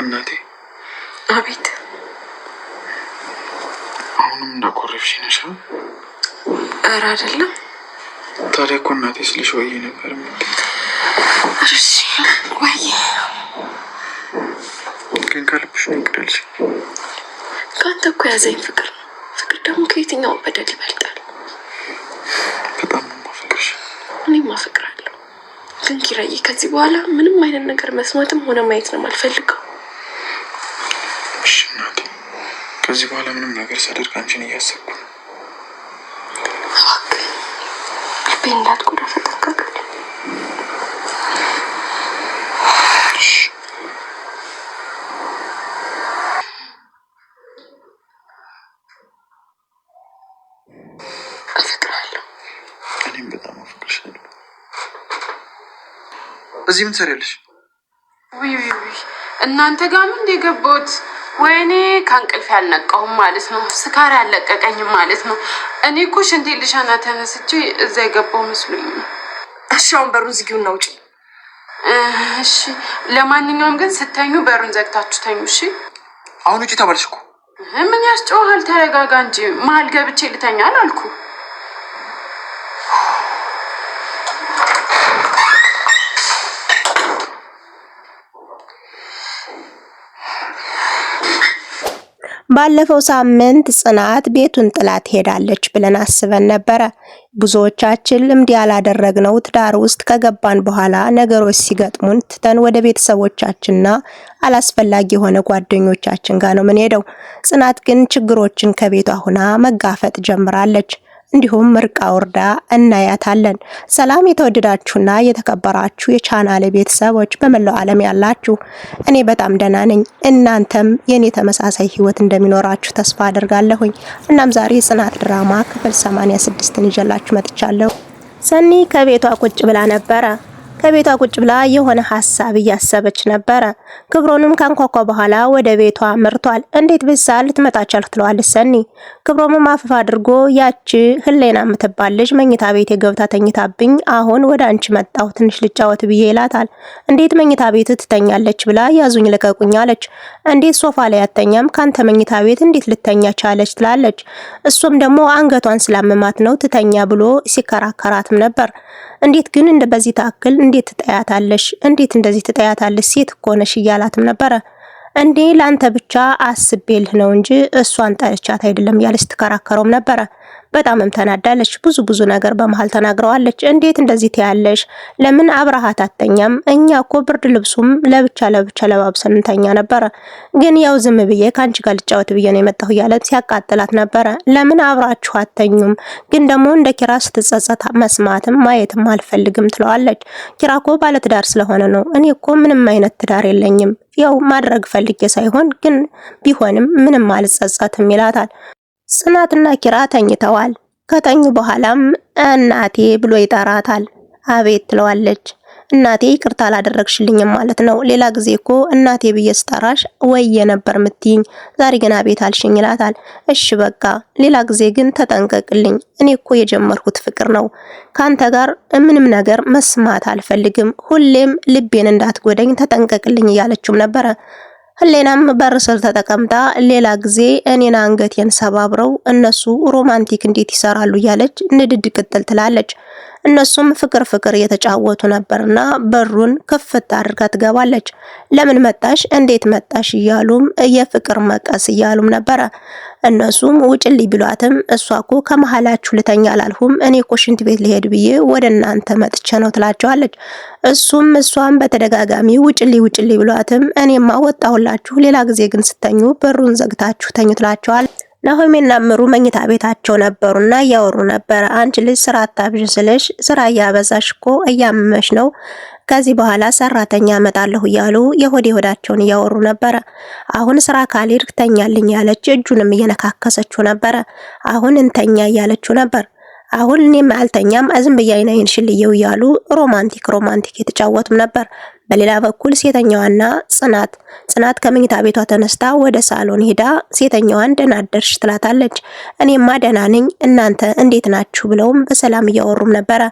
እናቴ አቤት። አሁንም እንዳቆረፍሽ ነሽ? ኧረ አይደለም። ታዲያ እኮ እናቴ ስልሽ ወይ ነበር። እሺ ወይ ግን ከልብሽ ነው ይቅርልሽ። ካንተ እኮ ያዘኝ ፍቅር ነው። ፍቅር ደግሞ ከየትኛው በደል ይበልጣል? በጣም ነው የማፈቅርሽ። እኔም አፈቅራለሁ። ግን ኪራዬ ከዚህ በኋላ ምንም አይነት ነገር መስማትም ሆነ ማየት ነው የማልፈልገው። እሺ እናቴ፣ ከዚህ በኋላ ምንም ነገር ሳደርግ አንቺን እያሰብኩ ነው። እባክህ ልቤ እንዳትጎዳ ተጠንቀቅ። አፈቅራለሁ። እኔም በጣም አፈቅርሻለሁ። እዚህ ምን ትሰሪያለሽ? ውይ እናንተ ጋር ምን እንደገባሁት? ወይኔ ከእንቅልፍ ያልነቃሁም ማለት ነው። ስካር ያለቀቀኝም ማለት ነው። እኔ እኮ ሽንቴ ልሸና ተነስቼ እዛ የገባሁ መስሎኝ ነው። እሺ አሁን በሩን ዝጊውና ውጪ። እሺ ለማንኛውም ግን ስተኙ በሩን ዘግታችሁ ተኙ። እሺ አሁን ውጪ ተባልሽ እኮ። ምን ያስጨዋል? ተረጋጋ እንጂ። መሀል ገብቼ ልተኛ አላልኩ? ባለፈው ሳምንት ጽናት ቤቱን ጥላት ሄዳለች ብለን አስበን ነበረ። ብዙዎቻችን ልምድ ያላደረግነው ትዳር ውስጥ ከገባን በኋላ ነገሮች ሲገጥሙን ትተን ወደ ቤተሰቦቻችንና አላስፈላጊ የሆነ ጓደኞቻችን ጋር ነው የምንሄደው። ጽናት ግን ችግሮችን ከቤቷ ሆና መጋፈጥ ጀምራለች። እንዲሁም ምርቃ ወርዳ እናያታለን። ሰላም የተወደዳችሁና የተከበራችሁ የቻናሌ ቤተሰቦች በመላው ዓለም ያላችሁ፣ እኔ በጣም ደህና ነኝ። እናንተም የኔ ተመሳሳይ ህይወት እንደሚኖራችሁ ተስፋ አደርጋለሁኝ። እናም ዛሬ ጽናት ድራማ ክፍል 86ን ይዤላችሁ መጥቻለሁ። ሰኒ ከቤቷ ቁጭ ብላ ነበረ። ከቤቷ ቁጭ ብላ የሆነ ሐሳብ እያሰበች ነበረ። ክብሮንም ካንኳኳ በኋላ ወደ ቤቷ መርቷል። እንዴት ብሳል ትመጣቻለህ ትለዋለች ሰኒ። ክብሮም አፈፍ አድርጎ ያቺ ህሌና የምትባል ልጅ መኝታ ቤት የገብታ ተኝታብኝ አሁን ወደ አንቺ መጣሁ ትንሽ ልጫወት ብዬ ይላታል። እንዴት መኝታ ቤት ትተኛለች ብላ ያዙኝ ልቀቁኝ አለች። እንዴት ሶፋ ላይ አተኛም ካንተ መኝታ ቤት እንዴት ልተኛ ቻለች ትላለች። እሱም ደግሞ አንገቷን ስላመማት ነው ትተኛ ብሎ ሲከራከራትም ነበር። እንዴት ግን በዚህ ታክል እንዴት ትጠያታለሽ? እንዴት እንደዚህ ትጠያታለሽ? ሴት እኮ ነሽ እያላትም ነበረ። እንዴ ላንተ ብቻ አስቤልህ ነው እንጂ እሷን ጠርቻት አይደለም ያለች ትከራከረውም ነበረ። በጣምም ተናዳለች። ብዙ ነገር በመሃል ተናግረዋለች። እንዴት እንደዚህ ትያለሽ? ለምን አብረሃት አተኛም? እኛ እኮ ብርድ ልብሱም ለብቻ ለባብሰን እንተኛ ነበረ። ግን ያው ዝም ብዬ ካንቺ ጋር ልጫወት ብዬ ነው የመጣሁ እያለ ሲያቃጥላት ነበረ። ለምን አብራችሁ አተኙም? ግን ደግሞ እንደ ኪራ ስትጸጸት መስማትም ማየትም አልፈልግም ትለዋለች። ኪራ እኮ ባለትዳር ስለሆነ ነው። እኔ እኮ ምንም አይነት ትዳር የለኝም። ያው ማድረግ ፈልጌ ሳይሆን ግን ቢሆንም ምንም አልጸጸትም ይላታል። ጽናትና ኪራ ተኝተዋል። ከተኙ በኋላም እናቴ ብሎ ይጠራታል። አቤት ትለዋለች። እናቴ ይቅርታ አላደረግሽልኝም ማለት ነው። ሌላ ጊዜ እኮ እናቴ ብዬ ስጠራሽ ወየ ነበር ምትይኝ፣ ዛሬ ግን አቤት አልሽኝ ይላታል። እሺ በቃ ሌላ ጊዜ ግን ተጠንቀቅልኝ። እኔ እኮ የጀመርኩት ፍቅር ነው። ካንተ ጋር ምንም ነገር መስማት አልፈልግም። ሁሌም ልቤን እንዳትጎደኝ ተጠንቀቅልኝ እያለችም ነበረ። ህሌናም በርሰል ተጠቀምጣ ሌላ ጊዜ እኔና አንገቴን ሰባብረው እነሱ ሮማንቲክ እንዴት ይሰራሉ እያለች ንድድ ቅጥል ትላለች። እነሱም ፍቅር እየተጫወቱ ነበርና በሩን ክፍት አድርጋ ትገባለች። ለምን መጣሽ? እንዴት መጣሽ? እያሉም የፍቅር መቀስ እያሉም ነበረ። እነሱም ውጭልኝ ቢሏትም እሷ እኮ ከመሃላችሁ ልተኛ አላልሁም፣ እኔ እኮ ሽንት ቤት ልሄድ ብዬ ወደ እናንተ መጥቼ ነው ትላቸዋለች። እሷም በተደጋጋሚ ውጭልኝ ብሏትም እኔማ ወጣሁላችሁ፣ ሌላ ጊዜ ግን ስተኙ በሩን ዘግታችሁ ተኙ ትላቸዋል። ናሆሜና ምሩ መኝታ ቤታቸው ነበሩና እያወሩ ነበር። አንቺ ልጅ ስራ አታብዥ ስለሽ ስራ እያበዛሽ እኮ እያመመሽ ነው፣ ከዚህ በኋላ ሰራተኛ አመጣለሁ እያሉ የሆዳቸውን እያወሩ ነበር። አሁን ስራ ካልሄድክ ተኛልኝ ያለች እጁንም እየነካከሰችው ነበር። አሁን እንተኛ እያለችው ነበር። አሁን እኔም አልተኛም ዝም ብዬ አይናይን ሽልየው እያሉ ሮማንቲክ የተጫወቱም ነበር። በሌላ በኩል ሴተኛዋና ጽናት ከመኝታ ቤቷ ተነስታ ወደ ሳሎን ሄዳ ሴተኛዋን ደህና አደርሽ ትላታለች። እኔማ ደህና ነኝ እናንተ እንዴት ናችሁ ብለውም በሰላም እያወሩም ነበረ።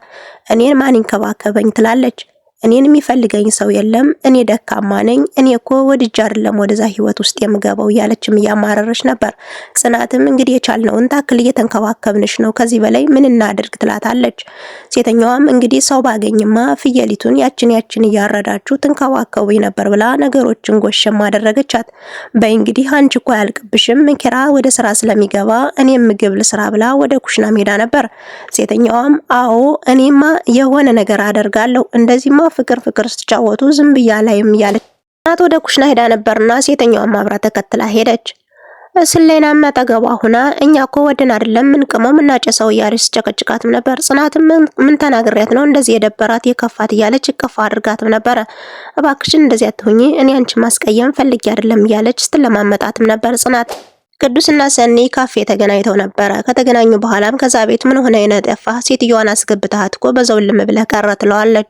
እኔን ማን ይንከባከበኝ ትላለች። እኔን የሚፈልገኝ ሰው የለም፣ እኔ ደካማ ነኝ፣ እኔ እኮ ወድጄ አይደለም ወደዛ ህይወት ውስጥ የምገባው እያለችም እያማረረች ነበር። ጽናትም እንግዲህ የቻልነውን ታክል እየተንከባከብንሽ ነው፣ ከዚህ በላይ ምን እናድርግ ትላታለች። ሴተኛዋም እንግዲህ ሰው ባገኝማ ፍየሊቱን ያችን እያረዳችሁ ትንከባከቡኝ ነበር ብላ ነገሮችን ጎሸም አደረገቻት። በይ እንግዲህ አንቺ እኮ አያልቅብሽም፣ ኪራ ወደ ስራ ስለሚገባ እኔም ምግብ ልስራ ብላ ወደ ኩሽና ሜዳ ነበር። ሴተኛዋም አዎ እኔማ የሆነ ነገር አደርጋለሁ፣ እንደዚህማ ፍቅር ስትጫወቱ ዝም ብያ ላይም እያለች ናት ወደ ኩሽና ሄዳ ነበርና ሴተኛዋም አብራ ተከትላ ሄደች። ስለናም አጠገቧ ሆና እኛ እኮ ወደን አይደለም ምን ቅመው ምናጨሰው እያለች ጨቀጭቃትም ነበር። ጽናትም ምን ተናግሪያት ነው እንደዚህ የደበራት የከፋት እያለች እቅፍ አድርጋትም ነበር። እባክሽን እንደዚህ አትሁኚ፣ እኔ አንቺ ማስቀየም ፈልጌ አይደለም እያለች ስትለማመጣትም ነበር ጽናት። ቅዱስና ሰኒ ካፌ ተገናኝተው ነበረ። ከተገናኙ በኋላም ከዛ ቤት ምን ሆነ የነጠፋ ሴትዮዋን አስገብተሃት እኮ በዛው ልም ብለህ ቀረ ትለዋለች።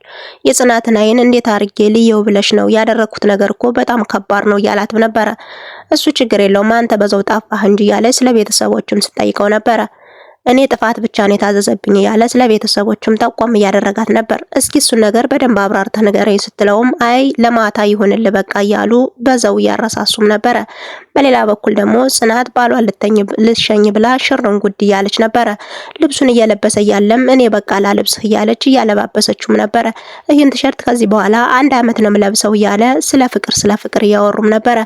የጽናትን አይን እንዴት አርጌ ልየው ብለሽ ነው ያደረኩት ነገር እኮ በጣም ከባድ ነው እያላትም ነበረ። እሱ ችግር የለውም አንተ በዛው ጣፋህ እንጂ እያለ ስለ ቤተሰቦቹም ስጠይቀው ነበረ። እኔ ጥፋት ብቻ ነው የታዘዘብኝ ያለ ስለ ቤተሰቦቹም ጠቆም እያደረጋት ነበር። እስኪ እሱን ነገር በደንብ አብራርተህ ንገረኝ ስትለውም አይ ለማታ ይሁንልህ በቃ እያሉ በዛው እያረሳሱም ነበረ። በሌላ በኩል ደግሞ ጽናት ባሏ ልትሸኝ ብላ ሽርን ጉድ እያለች ነበረ። ልብሱን እየለበሰ እያለም እኔ በቃ ላልብስህ እያለች እያለባበሰችውም ነበረ። ይህን ቲሸርት ከዚህ በኋላ 1 አመት ነው የምለብሰው እያለ ስለ ፍቅር እያወሩም ነበረ።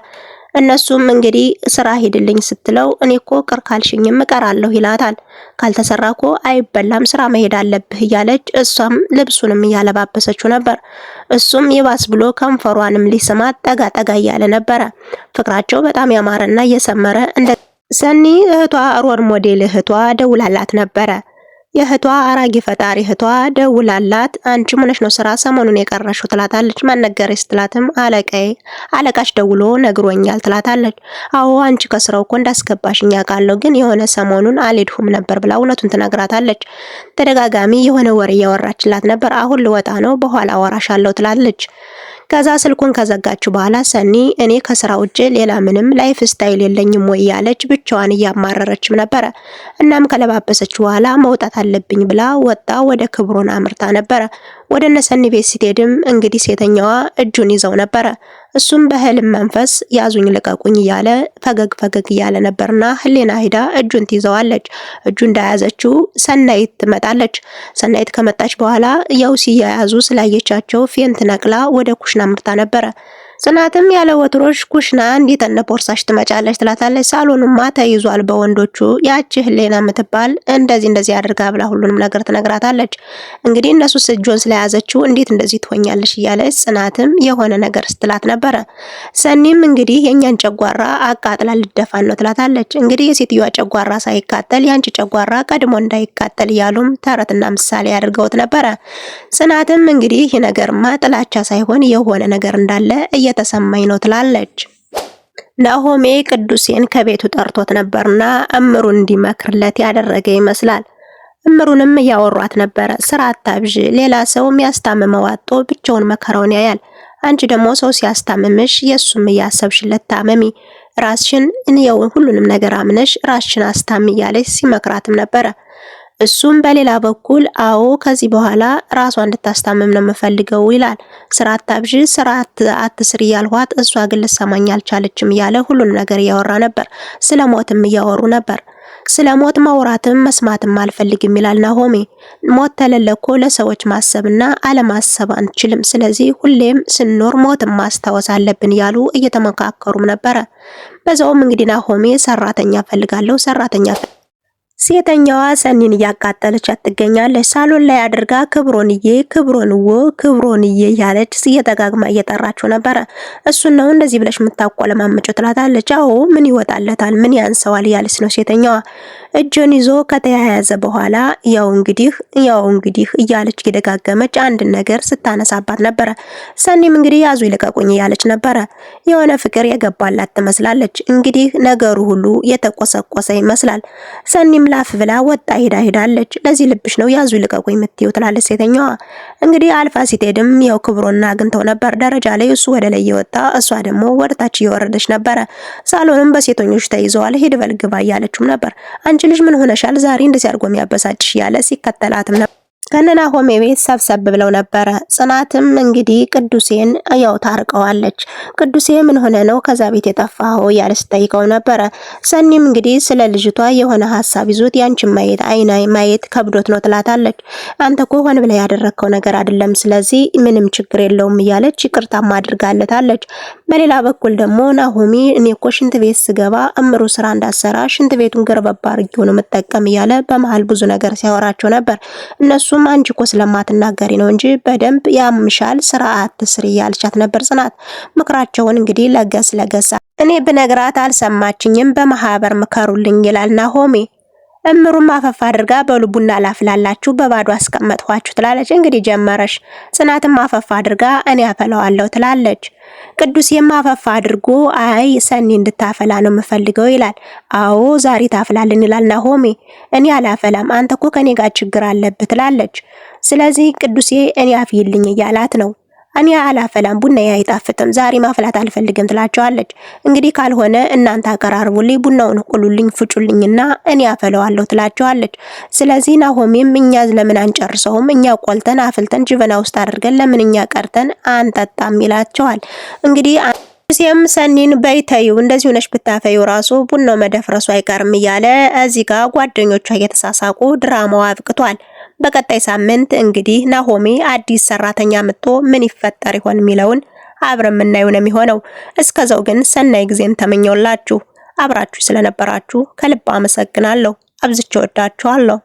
እነሱም እንግዲህ ስራ ሄድልኝ ስትለው እኔ እኮ ቅር ካልሽኝም እቀራለሁ ይላታል። ካልተሰራ እኮ አይበላም ስራ መሄድ አለብህ እያለች እሷም ልብሱንም እያለባበሰችው ነበር። እሱም ይባስ ብሎ ከንፈሯንም ሊስማት ጠጋ እያለ ነበረ። ፍቅራቸው በጣም ያማረና እየሰመረ እንደ ሰኒ እህቷ ሮል ሞዴል እህቷ ደውላላት ነበረ። የእህቷ አራጊ ፈጣሪ እህቷ ደውላላት አንቺ ምንሽ ነው ስራ ሰሞኑን የቀረሽው ትላታለች። ማን ነገረሽ ስትላትም አለቃሽ ደውሎ ነግሮኛል ትላታለች። አዎ አንቺ ከስራው እኮ እንዳስገባሽኝ አውቃለሁ፣ ግን የሆነ ሰሞኑን አልሄድኩም ነበር ብላ እውነቱን ትነግራታለች። ተደጋጋሚ የሆነ ወሬ እያወራችላት ነበር። አሁን ልወጣ ነው በኋላ አወራሻለሁ ትላለች። ከዛ ስልኩን ከዘጋችሁ በኋላ ሰኒ እኔ ከስራ ውጭ ሌላ ምንም ላይፍ ስታይል የለኝም ወይ ያለች ብቻዋን እያማረረችም ነበረ። እናም ከለባበሰች በኋላ መውጣት አለብኝ ብላ ወጣ ወደ ክብሮን አምርታ ነበረ። ወደ እነሰኒ ቤት ስትሄድም እንግዲህ ሴተኛዋ እጁን ይዘው ነበረ። እሱም በህልም መንፈስ ያዙኝ ልቀቁኝ እያለ ፈገግ እያለ ነበርና ህሊና ሄዳ እጁን ትይዘዋለች። እጁ እንዳያዘችው ሰናይት ትመጣለች። ሰናይት ከመጣች በኋላ ያው ሲያያዙ ስላየቻቸው ፌንት ነቅላ ወደ ኩሽና አምርታ ነበረ። ጽናትም ያለ ወትሮሽ ኩሽና እንዴት እነ ቦርሳሽ ትመጫለች ትላታለች። ሳሎኑማ ተይዟል በወንዶቹ ያቺ ህሊና የምትባል እንደዚህ አድርጋ ብላ ሁሉንም ነገር ትነግራታለች። እንግዲህ እነሱ እጇን ስለያዘችው እንዴት እንደዚህ ትሆኛለሽ እያለች ጽናትም የሆነ ነገር ስትላት ነበረ። ሰኒም እንግዲህ የኛን ጨጓራ አቃጥላ ልደፋን ነው ትላታለች። እንግዲህ የሴትዮዋ ጨጓራ ሳይቃጠል ያንቺ ጨጓራ ቀድሞ እንዳይቃጠል እያሉም ተረትና ምሳሌ አድርገውት ነበረ። ጽናትም እንግዲህ ይህ ነገርማ ጥላቻ ሳይሆን የሆነ ነገር እንዳለ እየተሰማኝ ነው ትላለች። ናሆሜ ቅዱሴን ከቤቱ ጠርቶት ነበርና እምሩን እንዲመክርለት ያደረገ ይመስላል። እምሩንም እያወሯት ነበረ። ስራ አታብዥ፣ ሌላ ሰው የሚያስታምመው አጥቶ ብቻውን መከራውን ያያል። አንቺ ደግሞ ሰው ሲያስታምምሽ የሱም እያሰብሽለት ታመሚ፣ ራስሽን እንየው ሁሉንም ነገር አምነሽ ራስሽን አስታሚ እያለች ሲመክራትም ነበረ። እሱም በሌላ በኩል አዎ ከዚህ በኋላ ራሷ እንድታስታምም ነው የምፈልገው ይላል። ስራ አታብዥ፣ ስራ አትስሪ ያልኋት እሷ ግን ልትሰማኝ አልቻለችም እያለ ሁሉንም ነገር እያወራ ነበር። ስለ ሞትም እያወሩ ነበር። ስለ ሞት ማውራትም መስማትም አልፈልግም ይላል ናሆሜ። ሞት ተለለ እኮ ለሰዎች ማሰብና አለማሰብ አንችልም። ስለዚህ ሁሌም ስንኖር ሞትም ማስታወስ አለብን ያሉ እየተመካከሩም ነበረ። በዛውም እንግዲህ ናሆሜ ሰራተኛ ፈልጋለሁ ሴተኛዋ ሰኒን እያቃጠለቻት ትገኛለች። ሳሎን ላይ አድርጋ ክብሮንዬ ያለች እየተጋግማ እየጠራችው ነበረ። እሱን ነው እንደዚህ ብለሽ የምታቆለማመጪው ትላታለች። አዎ ምን ይወጣለታል ምን ያንሰዋል ያለች ነው ሴተኛዋ። እጁን ይዞ ከተያያዘ በኋላ ያው እንግዲህ እያለች እየደጋገመች አንድ ነገር ስታነሳባት ነበረ። ሰኒም እንግዲህ ያዙ ይልቀቁኝ እያለች ነበረ። የሆነ ፍቅር የገባላት ትመስላለች። እንግዲህ ነገሩ ሁሉ የተቆሰቆሰ ይመስላል። ሰኒም ላፍ ብላ ወጣ ሄዳለች። ለዚህ ልብሽ ነው ያዙ ይልቀቁኝ የምትይው ትላለች ሴተኛዋ። እንግዲህ አልፋ ሲሄድም ያው ክብሮና አግኝተው ነበር ደረጃ ላይ። እሱ ወደ ላይ የወጣ እሷ ደግሞ ወደ ታች እየወረደች ነበረ። ሳሎንም በሴተኞች ተይዘዋል። ሂድ በል ግባ እያለችም ነበር። አንቺ ልጅ ምን ሆነሻል ዛሬ እንደዚህ አድርጎ የሚያበሳጭሽ ያለ ሲከተላትም ነበር። ከነናሆሜ ቤት ሰብሰብ ብለው ነበረ። ጽናትም እንግዲህ ቅዱሴን ያው ታርቀዋለች። ቅዱሴ ምን ሆነ ነው ከዛ ቤት የጠፋው እያለች ጠይቀው ነበረ። ሰኒም እንግዲህ ስለ ልጅቷ የሆነ ሀሳብ ይዞት ያንቺን ማየት ከብዶት ነው ትላታለች። አንተ እኮ ሆን ብለህ ያደረግከው ነገር አይደለም፣ ስለዚህ ምንም ችግር የለውም እያለች ይቅርታም አድርጋለታለች። በሌላ በኩል ደግሞ ናሆሚ እኔ እኮ ሽንት ቤት ስገባ እምሩ ስራ እንዳሰራ ሽንት ቤቱን ገርበባ አድርጌው ነው መጠቀም እያለ በመሃል ብዙ ነገር ሲያወራቸው ነበር። እነሱ አንቺ እኮ ስለማትናገሪ ነው እንጂ በደንብ ያምሻል፣ ስርዓት ስሪ ያልቻት ነበር ጽናት። ምክራቸውን እንግዲህ ለገስ እኔ ብነግራት አልሰማችኝም፣ በማህበር ምከሩልኝ ይላል ናሆሜ። እምሩም አፈፋ አድርጋ በልቡና ላፍላላችሁ በባዶ አስቀመጥኋችሁ ትላለች። እንግዲህ ጀመረሽ። ጽናትም አፈፋ አድርጋ እኔ አፈላዋለሁ ትላለች። ቅዱሴም አፈፋ አድርጎ አይ ሰኒ እንድታፈላ ነው የምፈልገው ይላል። አዎ ዛሬ ታፍላልን ይላል ናሆሜ። እኔ አላፈላም፣ አንተ እኮ ከኔ ጋር ችግር አለብህ ትላለች። ስለዚህ ቅዱሴ እኔ አፍይልኝ እያላት ነው። እኔ አላፈላም፣ ቡና አይጣፍጥም፣ ዛሬ ማፍላት አልፈልግም ትላቸዋለች። እንግዲህ ካልሆነ እናንተ አቀራርቡልኝ፣ ቡናውን ቁሉልኝ፣ ፍጩልኝና እኔ አፈለዋለሁ ትላቸዋለች። ስለዚህ ናሆሜም እኛ ለምን አንጨርሰውም? እኛ ቆልተን አፍልተን ጅበና ውስጥ አድርገን ለምን እኛ ቀርተን አንጠጣም ይላቸዋል። እንግዲህ ቅዱሴም ሰኒን በይተዩ እንደዚህ ሆነሽ ብታፈዩ ራሱ ቡናው መደፍረሱ አይቀርም እያለ እዚህ ጋር ጓደኞቿ እየተሳሳቁ ድራማው አብቅቷል። በቀጣይ ሳምንት እንግዲህ ናሆሜ አዲስ ሰራተኛ መጥቶ ምን ይፈጠር ይሆን የሚለውን አብረን የምናየው ነው የሚሆነው። እስከዛው ግን ሰናይ ጊዜን ተመኘውላችሁ። አብራችሁ ስለነበራችሁ ከልብ አመሰግናለሁ። አብዝቼ ወዳችኋለሁ።